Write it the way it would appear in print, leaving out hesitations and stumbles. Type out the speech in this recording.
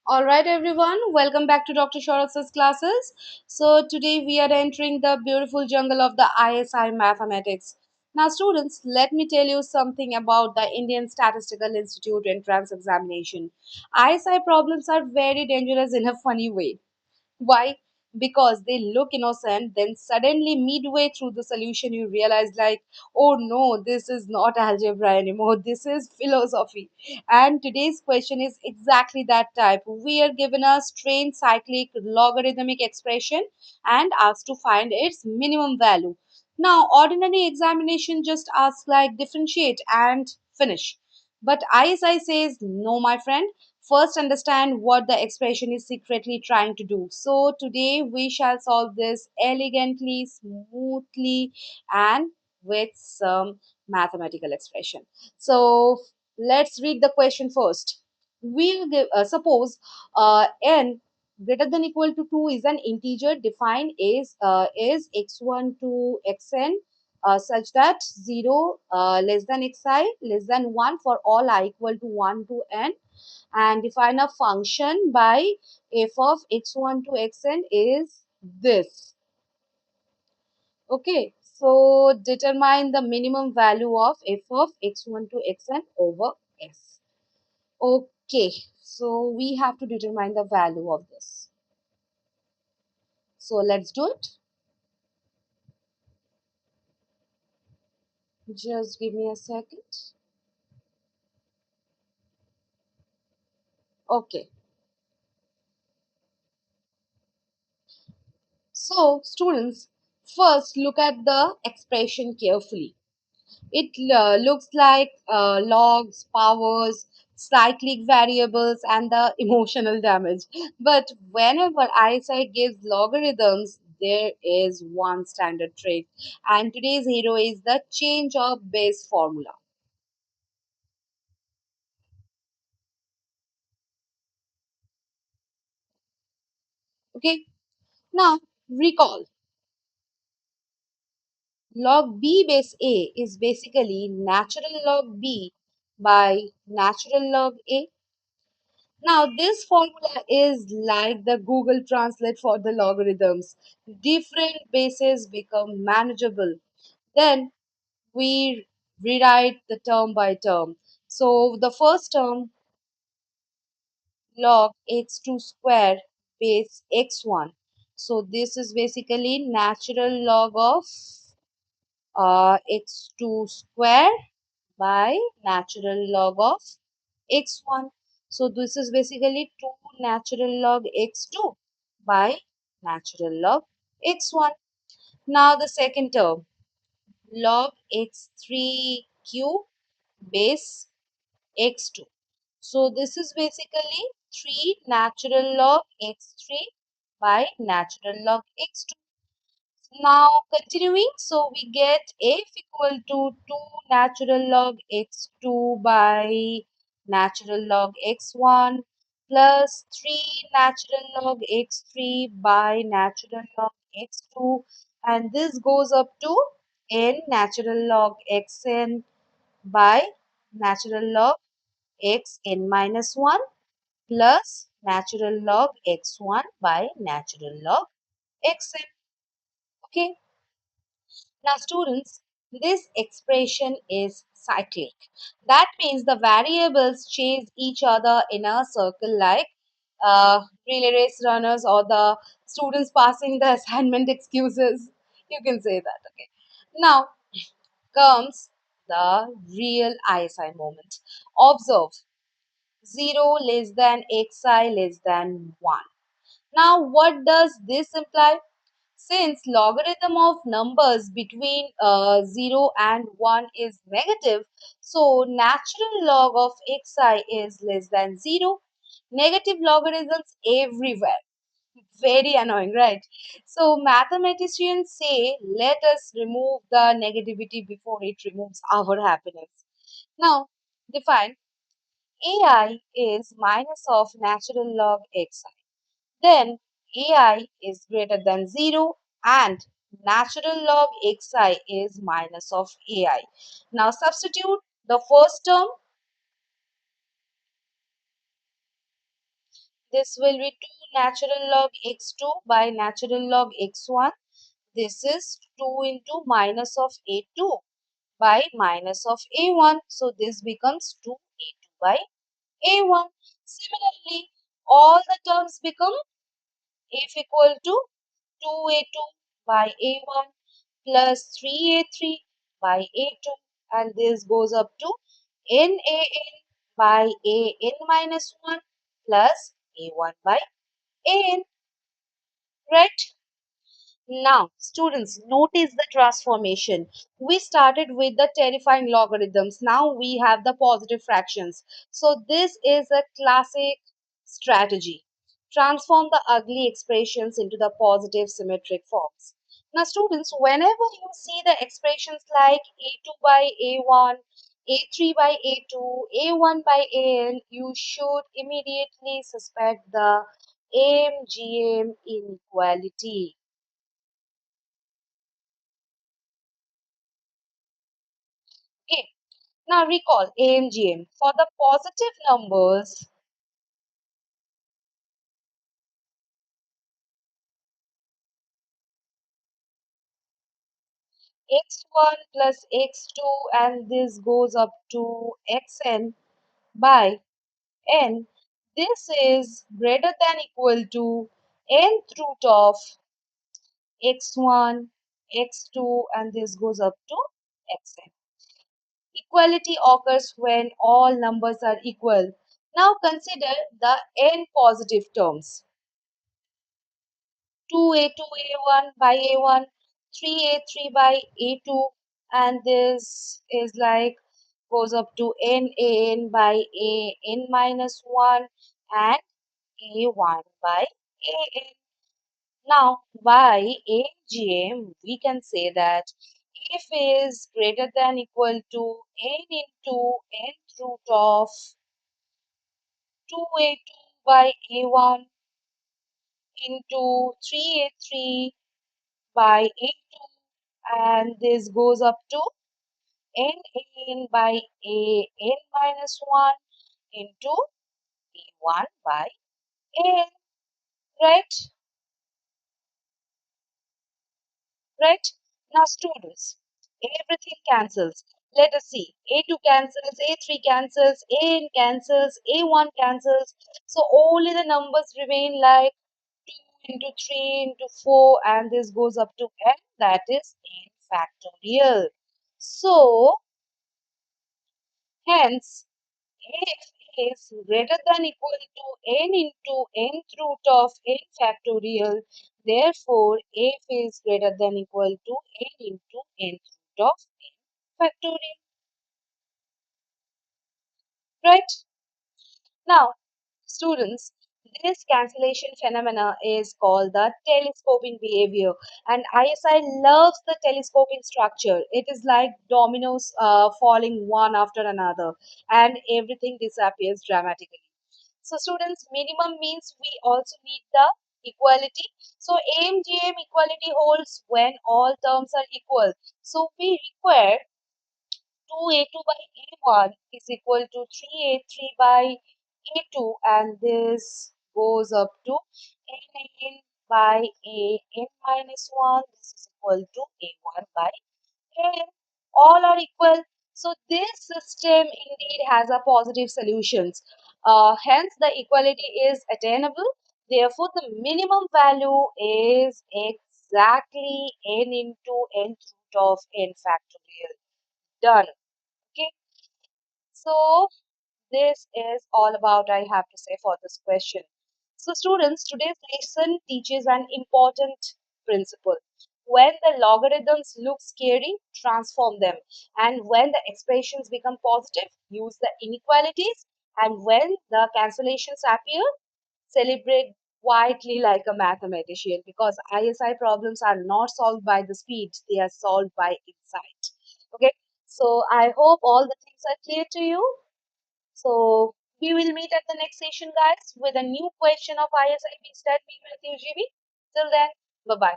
All right, everyone, welcome back to Dr. Shaurav's classes. So, today we are entering the beautiful jungle of the ISI mathematics. Now, students, let me tell you something about the Indian Statistical Institute entrance examination. ISI problems are very dangerous in a funny way. Why? Because they look innocent, then suddenly midway through the solution, you realize, like, oh no, this is not algebra anymore, this is philosophy. And today's question is exactly that type. We are given a strange cyclic logarithmic expression and asked to find its minimum value. Now, ordinary examination just asks like differentiate and finish. But ISI says, no, my friend. First, understand what the expression is secretly trying to do. So, today we shall solve this elegantly, smoothly, and with some mathematical expression. So, let's read the question first. We'll give, suppose n greater than equal to 2 is an integer defined is x1 to xn such that 0 less than xi less than 1 for all I equal to 1 to n, and define a function by f of x1 to xn is this. Okay, so determine the minimum value of f of x1 to xn over s. Okay, so we have to determine the value of this. So let's do it. Just give me a second. Okay, so students, first look at the expression carefully. It looks like logs, powers, cyclic variables, and the emotional damage. But whenever ISI gives logarithms, there is one standard trick. And today's hero is the change of base formula. Okay, now recall log B base A is basically natural log B by natural log A. Now, this formula is like the Google Translate for the logarithms. Different bases become manageable. Then we rewrite the term by term. So, the first term log x2 square base x1. So, this is basically natural log of x2 square by natural log of x1. So this is basically 2 natural log x2 by natural log x1. Now the second term log x3 cube base x2. So this is basically 3 natural log x3 by natural log x2. Now continuing, so we get f equal to 2 natural log x2 by natural log x1 plus 3 natural log x3 by natural log x2, and this goes up to n natural log xn by natural log xn minus 1 plus natural log x1 by natural log xn. Okay. Now, students, this expression is cyclic. That means the variables chase each other in a circle like relay race runners or the students passing the assignment excuses. You can say that. Okay. Now comes the real ISI moment. Observe 0 less than xi less than 1. Now, what does this imply? Since logarithm of numbers between 0 and 1 is negative, so natural log of xi is less than 0. Negative logarithms everywhere. Very annoying, right? So mathematicians say, let us remove the negativity before it removes our happiness. Now, define ai is minus of natural log xi. Then ai is greater than 0 and natural log xi is minus of ai. Now substitute the first term This will be 2 natural log x2 by natural log x1. This is 2 into minus of a2 by minus of a1. So this becomes 2a2 by a1. Similarly, all the terms become f equal to 2a2 by a1 plus 3a3 by a2, and this goes up to nan by an minus 1 plus a1 by an, right? Now, students, notice the transformation. We started with the terrifying logarithms. Now we have the positive fractions. So this is a classic strategy. Transform the ugly expressions into the positive symmetric forms. Now, students, whenever you see the expressions like a2 by a1, a3 by a2, a1 by an, you should immediately suspect the AMGM inequality. Okay. Now recall AMGM. For the positive numbers, x1 plus x2, and this goes up to xn by n. This is greater than equal to nth root of x1, x2, and this goes up to xn. Equality occurs when all numbers are equal. Now consider the n positive terms. 2a2a1 by a1, 3a3 by a2, and this is like goes up to nan by an minus 1 and a1 by an. Now, by AGM, we can say that if is greater than equal to n into nth root of 2a2 by a1 into 3a3 by a2, and this goes up to n by an minus 1 into a1 by an, right? Right? Now, students, everything cancels. Let us see. A2 cancels, A3 cancels, AN cancels, A1 cancels. So, only the numbers remain like 2 into 3 into 4, and this goes up to n, that is n factorial. So, hence, if is greater than equal to n into nth root of n factorial, therefore f is greater than equal to n into nth root of n factorial. Right? Now, students, this cancellation phenomena is called the telescoping behavior, and ISI loves the telescoping structure. It is like dominoes falling one after another, and everything disappears dramatically. So students, minimum means we also need the equality. So AMGM equality holds when all terms are equal. So we require 2a2 by a1 is equal to 3a3 by a2, and this goes up to n by an minus 1. This is equal to a1 by and all are equal. So this system indeed has a positive solutions. Hence the equality is attainable. Therefore, the minimum value is exactly n into n root of n factorial. Done. Okay. So this is all about I have to say for this question. So students, today's lesson teaches an important principle. When the logarithms look scary, transform them. And when the expressions become positive, use the inequalities. And when the cancellations appear, celebrate quietly like a mathematician, because ISI problems are not solved by the speed, they are solved by insight. Okay, so I hope all the things are clear to you. So we will meet at the next session, guys, with a new question of ISI B.Stat B.Math UGB. Till then, bye bye.